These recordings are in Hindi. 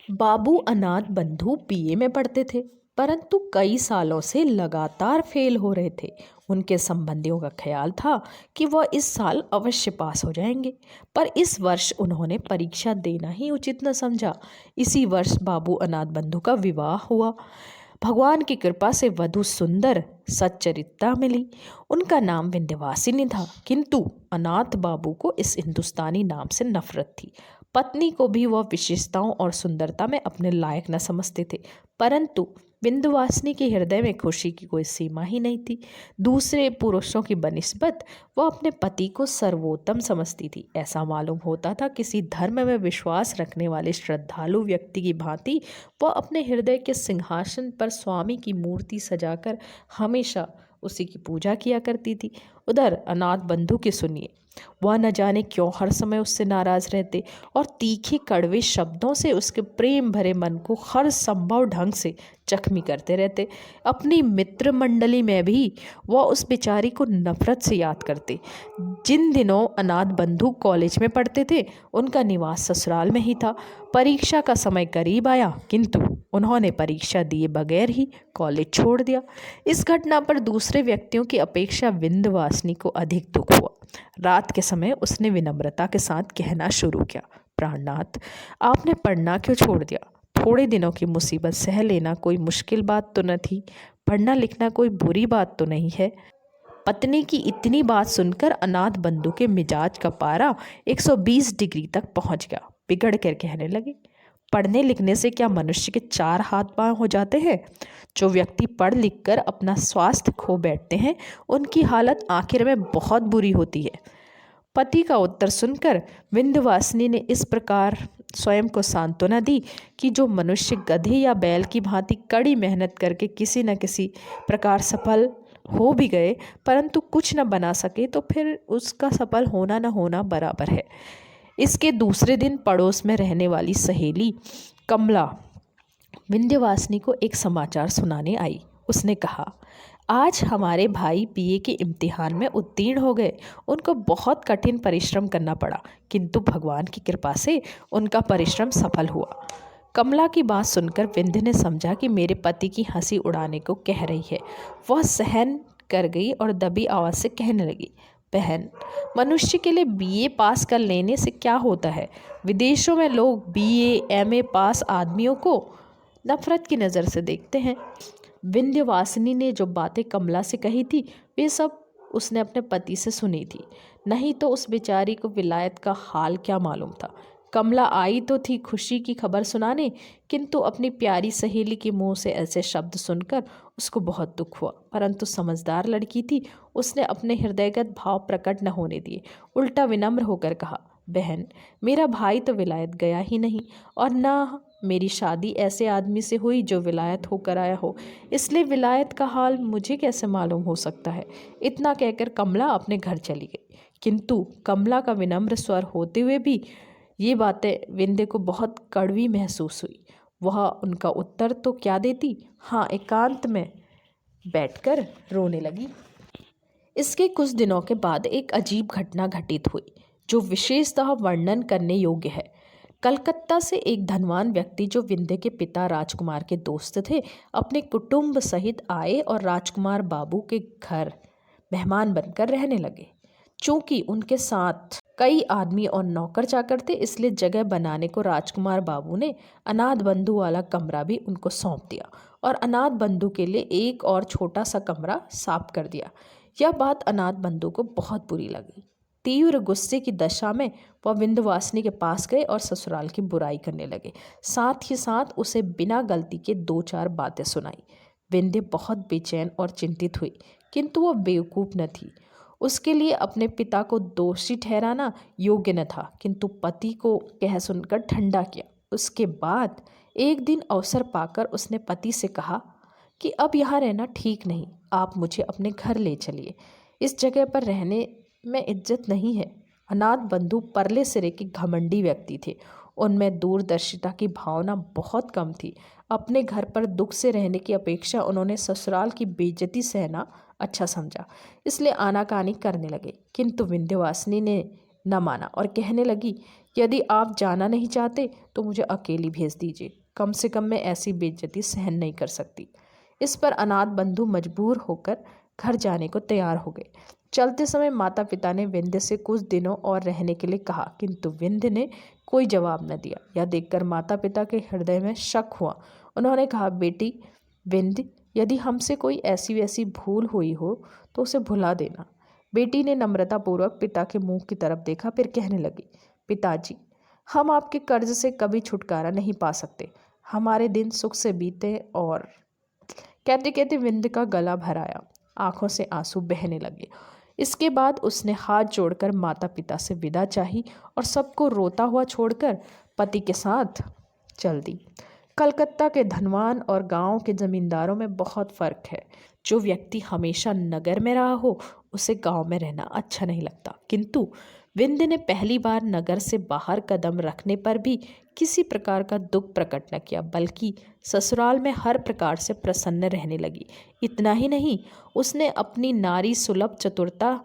बाबू अनाथ बंधु बीए में पढ़ते थे, परंतु कई सालों से लगातार फेल हो रहे थे। उनके संबंधियों का ख्याल था कि वह इस साल अवश्य पास हो जाएंगे, पर इस वर्ष उन्होंने परीक्षा देना ही उचित न समझा। इसी वर्ष बाबू अनाथ बंधु का विवाह हुआ। भगवान की कृपा से वधु सुंदर सच्चरित्रा मिली। उनका नाम विंध्यवासिनी था, किंतु अनाथ बाबू को इस हिंदुस्तानी नाम से नफरत थी। पत्नी को भी वह विशेषताओं और सुंदरता में अपने लायक न समझते थे, परंतु विंध्यवासिनी के हृदय में खुशी की कोई सीमा ही नहीं थी। दूसरे पुरुषों की बनिस्बत वह अपने पति को सर्वोत्तम समझती थी। ऐसा मालूम होता था किसी धर्म में विश्वास रखने वाले श्रद्धालु व्यक्ति की भांति वह अपने हृदय के सिंहासन पर स्वामी की मूर्ति सजाकर हमेशा उसी की पूजा किया करती थी। उधर अनाथ बंधु की सुनिए, वह न जाने क्यों हर समय उससे नाराज रहते और तीखे कड़वे शब्दों से उसके प्रेम भरे मन को हर संभव ढंग से जख्मी करते रहते। अपनी मित्र मंडली में भी वह उस बेचारी को नफरत से याद करते। जिन दिनों अनाथ बंधु कॉलेज में पढ़ते थे, उनका निवास ससुराल में ही था। परीक्षा का समय करीब आया, किंतु उन्होंने परीक्षा दिए बगैर ही कॉलेज छोड़ दिया। इस घटना पर दूसरे व्यक्तियों की अपेक्षा विंध्यवासिनी को अधिक दुख हुआ। रात के समय उसने विनम्रता के साथ कहना शुरू किया, प्राणनाथ, आपने पढ़ना क्यों छोड़ दिया? थोड़े दिनों की मुसीबत सह लेना कोई मुश्किल बात तो न थी। पढ़ना लिखना कोई बुरी बात तो नहीं है। पत्नी की इतनी बात सुनकर अनाथ बंधु के मिजाज का पारा 120 डिग्री तक पहुंच गया। बिगड़ कर कहने लगे, पढ़ने लिखने से क्या मनुष्य के चार हाथ पांव हो जाते हैं? जो व्यक्ति पढ़ लिख कर अपना स्वास्थ्य खो बैठते हैं, उनकी हालत आखिर में बहुत बुरी होती है। पति का उत्तर सुनकर विंध्यवासिनी ने इस प्रकार स्वयं को सांत्वना दी कि जो मनुष्य गधे या बैल की भांति कड़ी मेहनत करके किसी न किसी प्रकार सफल हो भी गए, परंतु कुछ न बना सके, तो फिर उसका सफल होना न होना बराबर है। इसके दूसरे दिन पड़ोस में रहने वाली सहेली कमला विंध्यवासिनी को एक समाचार सुनाने आई। उसने कहा, आज हमारे भाई बीए के इम्तिहान में उत्तीर्ण हो गए। उनको बहुत कठिन परिश्रम करना पड़ा, किंतु भगवान की कृपा से उनका परिश्रम सफल हुआ। कमला की बात सुनकर विंध्य ने समझा कि मेरे पति की हंसी उड़ाने को कह रही है। वह सहन कर गई और दबी आवाज़ से कहने लगी, बहन, मनुष्य के लिए बीए पास कर लेने से क्या होता है? विदेशों में लोग बीए एमए पास आदमियों को नफरत की नज़र से देखते हैं। विंध्यवासिनी ने जो बातें कमला से कही थी, वे सब उसने अपने पति से सुनी थी। नहीं तो उस बेचारी को विलायत का हाल क्या मालूम था। कमला आई तो थी खुशी की खबर सुनाने, किंतु अपनी प्यारी सहेली के मुंह से ऐसे शब्द सुनकर उसको बहुत दुख हुआ। परंतु समझदार लड़की थी, उसने अपने हृदयगत भाव प्रकट न होने दिए। उल्टा विनम्र होकर कहा, बहन, मेरा भाई तो विलायत गया ही नहीं, और न मेरी शादी ऐसे आदमी से हुई जो विलायत होकर आया हो, इसलिए विलायत का हाल मुझे कैसे मालूम हो सकता है। इतना कहकर कमला अपने घर चली गई। किंतु कमला का विनम्र स्वर होते हुए भी ये बातें विंध्य को बहुत कड़वी महसूस हुई। वह उनका उत्तर तो क्या देती, हाँ, एकांत में बैठकर रोने लगी। इसके कुछ दिनों के बाद एक अजीब घटना घटित हुई जो विशेषतः वर्णन करने योग्य है। कलकत्ता से एक धनवान व्यक्ति, जो विंध्य के पिता राजकुमार के दोस्त थे, अपने कुटुंब सहित आए और राजकुमार बाबू के घर मेहमान बनकर रहने लगे। चूंकि उनके साथ कई आदमी और नौकर चाकर थे, इसलिए जगह बनाने को राजकुमार बाबू ने अनाथ बंधु वाला कमरा भी उनको सौंप दिया और अनाथ बंधु के लिए एक और छोटा सा कमरा साफ कर दिया। यह बात अनाथ बंधु को बहुत बुरी लगी। तीव्र गुस्से की दशा में वह विंध्यवासिनी के पास गए और ससुराल की बुराई करने लगे। साथ ही साथ उसे बिना गलती के 2-4 बातें सुनाई। विंध्य बहुत बेचैन और चिंतित हुई, किंतु वह बेवकूफ़ न थी। उसके लिए अपने पिता को दोषी ठहराना योग्य न था, किंतु पति को कह सुनकर ठंडा किया। उसके बाद एक दिन अवसर पाकर उसने पति से कहा कि अब यहाँ रहना ठीक नहीं, आप मुझे अपने घर ले चलिए। इस जगह पर रहने में इज्जत नहीं है। अनाथ बंधु परले सिरे के घमंडी व्यक्ति थे। उनमें दूरदर्शिता की भावना बहुत कम थी। अपने घर पर दुख से रहने की अपेक्षा उन्होंने ससुराल की बेइज्जती सहना अच्छा समझा, इसलिए आनाकानी करने लगे। किंतु विंध्यवासिनी ने न माना और कहने लगी यदि आप जाना नहीं चाहते तो मुझे अकेली भेज दीजिए, कम से कम मैं ऐसी बेइज्जती सहन नहीं कर सकती। इस पर अनाथ बंधु मजबूर होकर घर जाने को तैयार हो गए। चलते समय माता पिता ने विंध्य से कुछ दिनों और रहने के लिए कहा, किंतु विंध्य ने कोई जवाब न दिया। यह देखकर माता पिता के हृदय में शक हुआ। उन्होंने कहा, बेटी विंध्य, यदि हमसे कोई ऐसी वैसी भूल हुई हो तो उसे भुला देना। बेटी ने नम्रतापूर्वक पिता के मुंह की तरफ देखा, फिर कहने लगी, पिताजी, हम आपके कर्ज से कभी छुटकारा नहीं पा सकते। हमारे दिन सुख से बीते। और कहते कहते विंध्य का गला भर आया, आंखों से आंसू बहने लगे। इसके बाद उसने हाथ जोड़कर माता पिता से विदा चाही और सबको रोता हुआ छोड़कर पति के साथ चल दी। कलकत्ता के धनवान और गांव के जमींदारों में बहुत फर्क है। जो व्यक्ति हमेशा नगर में रहा हो उसे गांव में रहना अच्छा नहीं लगता, किंतु विंध्य ने पहली बार नगर से बाहर कदम रखने पर भी किसी प्रकार का दुख प्रकट न किया, बल्कि ससुराल में हर प्रकार से प्रसन्न रहने लगी। इतना ही नहीं, उसने अपनी नारी सुलभ चतुरता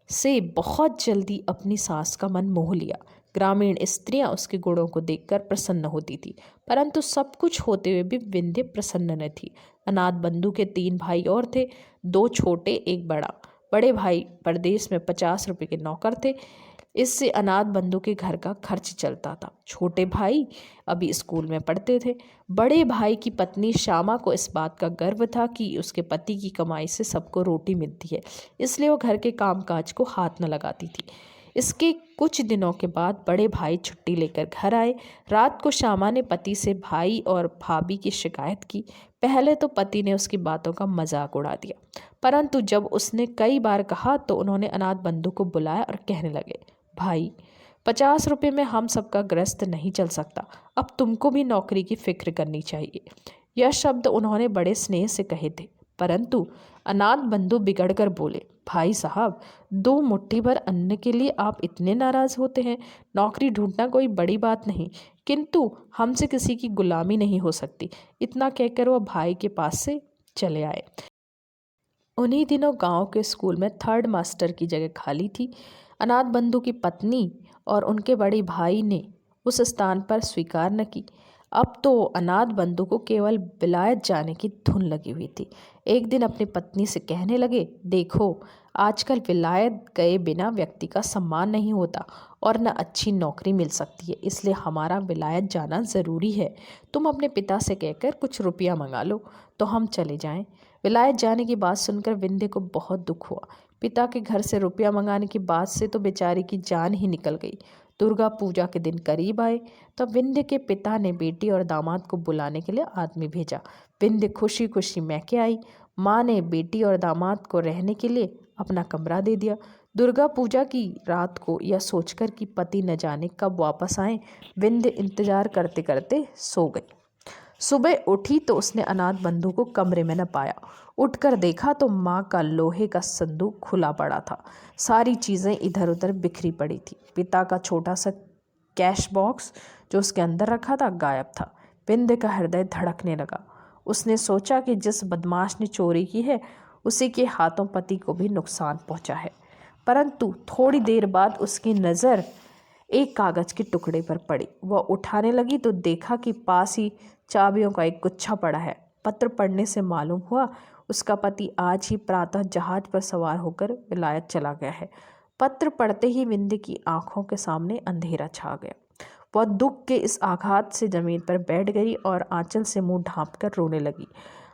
से बहुत जल्दी अपनी सास का मन मोह लिया। ग्रामीण स्त्रियां उसके गुणों को देखकर प्रसन्न होती थी, परंतु सब कुछ होते हुए भी विंध्य प्रसन्न न थी। अनाथ बंधु के 3 भाई और थे, 2 छोटे एक बड़ा। बड़े भाई परदेश में 50 रुपये के नौकर थे। इससे अनाथ बंधु के घर का खर्च चलता था। छोटे भाई अभी स्कूल में पढ़ते थे। बड़े भाई की पत्नी श्यामा को इस बात का गर्व था कि उसके पति की कमाई से सबको रोटी मिलती है, इसलिए वो घर के कामकाज को हाथ न लगाती थी। इसके कुछ दिनों के बाद बड़े भाई छुट्टी लेकर घर आए। रात को श्यामा ने पति से भाई और भाभी की शिकायत की। पहले तो पति ने उसकी बातों का मजाक उड़ा दिया, परंतु जब उसने कई बार कहा तो उन्होंने अनाथ बंधु को बुलाया और कहने लगे, भाई 50 रुपये में हम सबका ग्रस्त नहीं चल सकता, अब तुमको भी नौकरी की फिक्र करनी चाहिए। यह शब्द उन्होंने बड़े स्नेह से कहे थे, परंतु अनाथ बंधु बिगड़ कर बोले, भाई साहब 2 मुट्ठी भर अन्न के लिए आप इतने नाराज होते हैं। नौकरी ढूंढना कोई बड़ी बात नहीं, किंतु हमसे किसी की गुलामी नहीं हो सकती। इतना कहकर वह भाई के पास से चले आए। उन्हीं दिनों गांव के स्कूल में 3rd मास्टर की जगह खाली थी। अनाथ बंधु की पत्नी और उनके बड़े भाई ने उस स्थान पर स्वीकार न की। अब तो अनाथ बंधु को केवल विलायत जाने की धुन लगी हुई थी। एक दिन अपनी पत्नी से कहने लगे, देखो आजकल विलायत गए बिना व्यक्ति का सम्मान नहीं होता और न अच्छी नौकरी मिल सकती है, इसलिए हमारा विलायत जाना ज़रूरी है। तुम अपने पिता से कहकर कुछ रुपया मंगा लो तो हम चले जाएं। विलायत जाने की बात सुनकर विंध्य को बहुत दुख हुआ। पिता के घर से रुपया मंगाने की बात से तो बेचारी की जान ही निकल गई। दुर्गा पूजा के दिन करीब आए तब विंध्य के पिता ने बेटी और दामाद को बुलाने के लिए आदमी भेजा। विंध्य खुशी खुशी मैके आई। माँ ने बेटी और दामाद को रहने के लिए अपना कमरा दे दिया। दुर्गा पूजा की रात को यह सोचकर कि पति न जाने कब वापस आए, विंध्य इंतजार करते करते सो गई। सुबह उठी तो उसने अनाथ बंधु को कमरे में न पाया। उठकर देखा तो माँ का लोहे का संदूक खुला पड़ा था। सारी चीज़ें इधर उधर बिखरी पड़ी थी। पिता का छोटा सा कैश बॉक्स जो उसके अंदर रखा था गायब था। विंध्य का हृदय धड़कने लगा। उसने सोचा कि जिस बदमाश ने चोरी की है उसी के हाथों पति को भी नुकसान पहुंचा है। परंतु थोड़ी देर बाद उसकी नज़र एक कागज़ के टुकड़े पर पड़ी। वह उठाने लगी तो देखा कि पास ही चाबियों का एक गुच्छा पड़ा है। पत्र पढ़ने से मालूम हुआ उसका पति आज ही प्रातः जहाज पर सवार होकर विलायत चला गया है। पत्र पढ़ते ही विंध्य की आंखों के सामने अंधेरा छा गया। वह दुख के इस आघात से जमीन पर बैठ गई और आंचल से मुंह ढांपकर रोने लगी।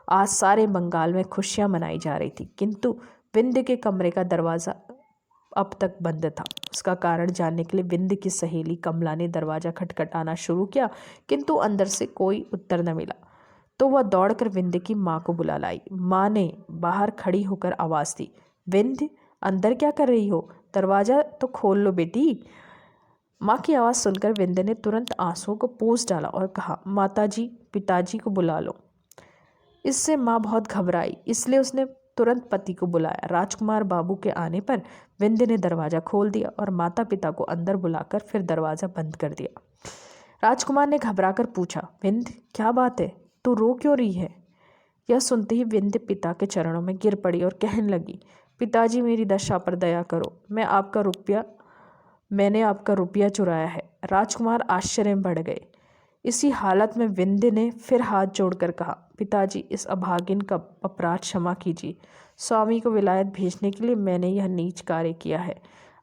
आज सारे बंगाल में खुशियां मनाई जा रही थी, किंतु विंध्य के कमरे का दरवाज़ा अब तक बंद था। उसका कारण जानने के लिए विंध्य की सहेली कमला ने दरवाज़ा खटखटाना शुरू किया, किंतु अंदर से कोई उत्तर न मिला। तो वह दौड़कर विंध्य की माँ को बुला लाई। माँ ने बाहर खड़ी होकर आवाज़ दी, विंध्य अंदर क्या कर रही हो? दरवाज़ा तो खोल लो बेटी। माँ की आवाज़ सुनकर विंध्य ने तुरंत आंसुओं को पोंछ डाला और कहा, माताजी पिताजी को बुला लो। इससे माँ बहुत घबराई, इसलिए उसने तुरंत पति को बुलाया। राजकुमार बाबू के आने पर विंध्य ने दरवाज़ा खोल दिया और माता पिता को अंदर बुलाकर फिर दरवाज़ा बंद कर दिया। राजकुमार ने घबराकर पूछा, विंध्य क्या बात है, तू रो क्यों रही है? यह सुनते ही विंध्य पिता के चरणों में गिर पड़ी और कहने लगी, पिताजी मेरी दशा पर दया करो। मैंने आपका रुपया चुराया है। राजकुमार आश्चर्य में बढ़ गए। इसी हालत में विंध्य ने फिर हाथ जोड़कर कहा, पिताजी, इस अभागिन का अपराध क्षमा कीजिए। स्वामी को विलायत भेजने के लिए मैंने यह नीच कार्य किया है।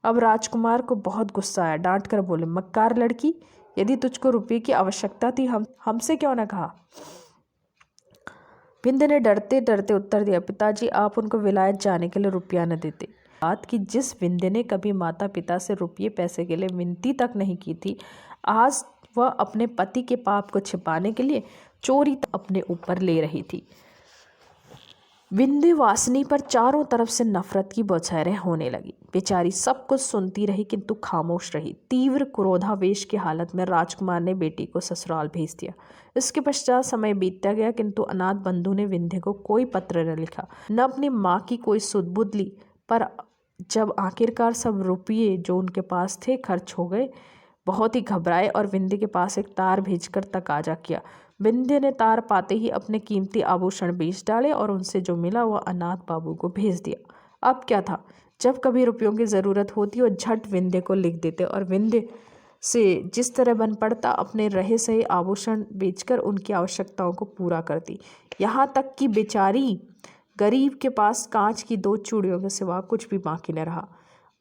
अब राजकुमार को बहुत गुस्सा आया। डांट कर बोले, मक्कार लड़की, यदि तुझको रुपये की आवश्यकता थी हमसे क्यों न कहा। विंध्य ने डरते डरते उत्तर दिया, पिताजी, आप उनको विलायत जाने के लिए रुपया न देते। बात कि जिस विंध्य ने कभी माता पिता से रुपये पैसे के लिए विनती तक नहीं की थी, आज वह अपने पति के पाप को छिपाने के लिए चोरी अपने ऊपर ले रही थी। विंध्यवासिनी पर चारों तरफ से नफरत की बौछारें होने लगी। बेचारी सब कुछ सुनती रही किंतु खामोश रही। तीव्र क्रोधावेश की हालत में राजकुमार ने बेटी को ससुराल भेज दिया। इसके पश्चात समय बीतता गया किंतु अनाथ बंधु ने विंध्य को कोई पत्र न लिखा, न अपनी माँ की कोई सुध-बुध ली। पर जब आखिरकार सब रुपये जो उनके पास थे खर्च हो गए, बहुत ही घबराए और विंध्य के पास एक तार भेजकर तकाजा किया। विंध्य ने तार पाते ही अपने कीमती आभूषण बेच डाले और उनसे जो मिला वह अनाथ बाबू को भेज दिया। अब क्या था, जब कभी रुपयों की ज़रूरत होती और झट विंध्य को लिख देते और विंध्य से जिस तरह बन पड़ता अपने रहे सही आभूषण बेचकर उनकी आवश्यकताओं को पूरा करती। यहाँ तक कि बेचारी गरीब के पास कांच की 2 चूड़ियों के सिवा कुछ भी बाकी न रहा।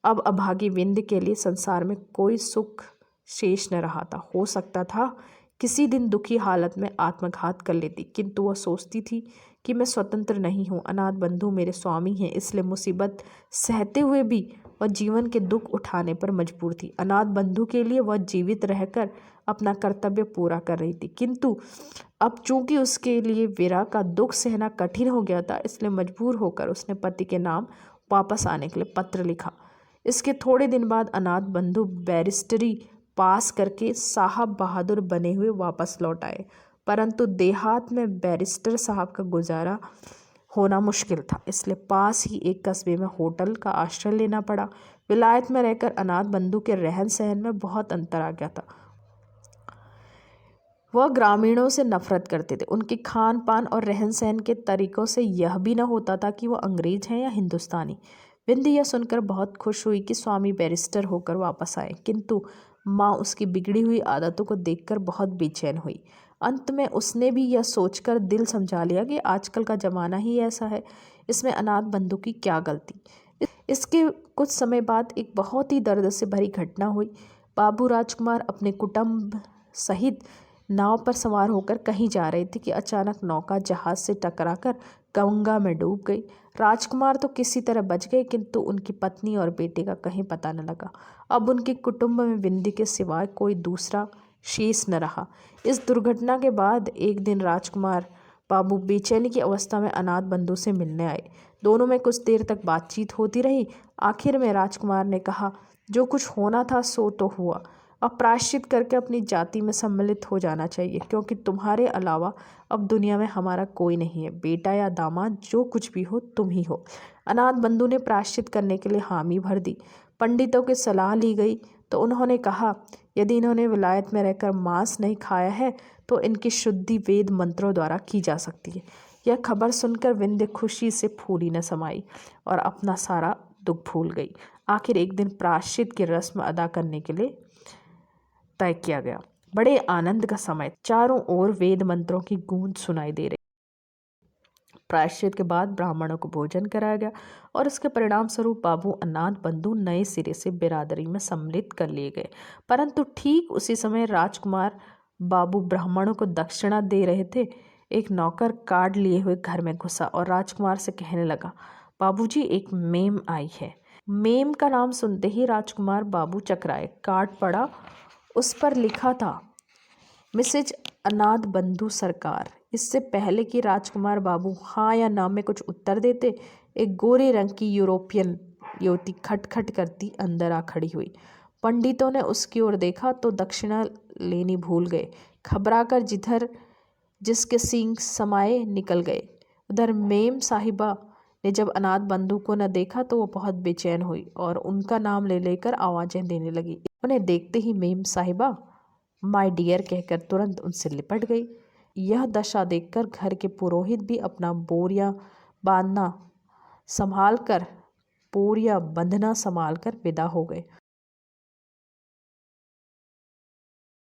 अब अभागी विंध्य के लिए संसार में कोई सुख शेष न रहा था। हो सकता था किसी दिन दुखी हालत में आत्मघात कर लेती, किंतु वह सोचती थी कि मैं स्वतंत्र नहीं हूँ, अनाथ बंधु मेरे स्वामी हैं, इसलिए मुसीबत सहते हुए भी वह जीवन के दुख उठाने पर मजबूर थी। अनाथ बंधु के लिए वह जीवित रहकर अपना कर्तव्य पूरा कर रही थी, किंतु अब चूंकि उसके लिए विरह का दुख सहना कठिन हो गया था, इसलिए मजबूर होकर उसने पति के नाम वापस आने के लिए पत्र लिखा। इसके थोड़े दिन बाद अनाथ बंधु बैरिस्टरी पास करके साहब बहादुर बने हुए वापस लौट आए, परंतु देहात में बैरिस्टर साहब का गुजारा होना मुश्किल था, इसलिए पास ही एक कस्बे में होटल का आश्रय लेना पड़ा। विलायत में रहकर अनाथ बंधु के रहन सहन में बहुत अंतर आ गया था। वह ग्रामीणों से नफरत करते थे। उनके खान पान और रहन सहन के तरीकों से यह भी न होता था कि वह अंग्रेज हैं या हिंदुस्तानी। विंध्य यह सुनकर बहुत खुश हुई कि स्वामी बैरिस्टर होकर वापस आए, किंतु माँ उसकी बिगड़ी हुई आदतों को देखकर बहुत बेचैन हुई। अंत में उसने भी यह सोचकर दिल समझा लिया कि आजकल का ज़माना ही ऐसा है, इसमें अनाथ बंधु की क्या गलती। इसके कुछ समय बाद एक बहुत ही दर्द से भरी घटना हुई। बाबू राजकुमार अपने कुटुंब सहित नाव पर सवार होकर कहीं जा रहे थे कि अचानक नौका जहाज से टकराकर गंगा में डूब गई। राजकुमार तो किसी तरह बच गए, किंतु उनकी पत्नी और बेटे का कहीं पता न लगा। अब उनके कुटुंब में विंध्य के सिवाय कोई दूसरा शेष न रहा। इस दुर्घटना के बाद एक दिन राजकुमार बाबू बेचैनी की अवस्था में अनाथ बंधु से मिलने आए। दोनों में कुछ देर तक बातचीत होती रही। आखिर में राजकुमार ने कहा, जो कुछ होना था सो तो हुआ, अब प्रायश्चित करके अपनी जाति में सम्मिलित हो जाना चाहिए, क्योंकि तुम्हारे अलावा अब दुनिया में हमारा कोई नहीं है। बेटा या दामाद जो कुछ भी हो तुम ही हो। अनाथ बंधु ने प्रायश्चित करने के लिए हामी भर दी। पंडितों की सलाह ली गई तो उन्होंने कहा, यदि इन्होंने विलायत में रहकर मांस नहीं खाया है तो इनकी शुद्धि वेद मंत्रों द्वारा की जा सकती है। यह खबर सुनकर विंध्य खुशी से फूली न समाई और अपना सारा दुख भूल गई। आखिर एक दिन प्रायश्चित की रस्म अदा करने के लिए तय किया गया। बड़े आनंद का समय, चारों ओर वेद मंत्रों की गूंज सुनाई दे रही। प्रायश्चित के बाद ब्राह्मणों को भोजन कराया गया और इसके परिणाम स्वरूप बाबू अनाथ बंधु नए सिरे से बिरादरी में सम्मिलित कर लिए गए। परंतु ठीक उसी समय राजकुमार बाबू ब्राह्मणों को दक्षिणा दे रहे थे। एक नौकर कार्ड लिए हुए घर में घुसा और राजकुमार से कहने लगा, बाबूजी, एक मेम आई है। मेम का नाम सुनते ही राजकुमार बाबू चकराए। कार्ड पढ़ा, उस पर लिखा था, मिसेज अनाथ बंधु सरकार। इससे पहले कि राजकुमार बाबू हाँ या ना में कुछ उत्तर देते, एक गोरे रंग की यूरोपियन युवती खटखट करती अंदर आ खड़ी हुई। पंडितों ने उसकी ओर देखा तो दक्षिणा लेनी भूल गए। घबराकर जिधर जिसके सींग समाये निकल गए। उधर मेम साहिबा ने जब अनाथ बंधु को न देखा तो वो बहुत बेचैन हुई और उनका नाम ले लेकर आवाज़ें देने लगी। उन्हें देखते ही मेम साहिबा माय डियर कहकर तुरंत उनसे लिपट गई। यह दशा देखकर घर के पुरोहित भी अपना बोरिया बंधना संभाल कर विदा हो गए।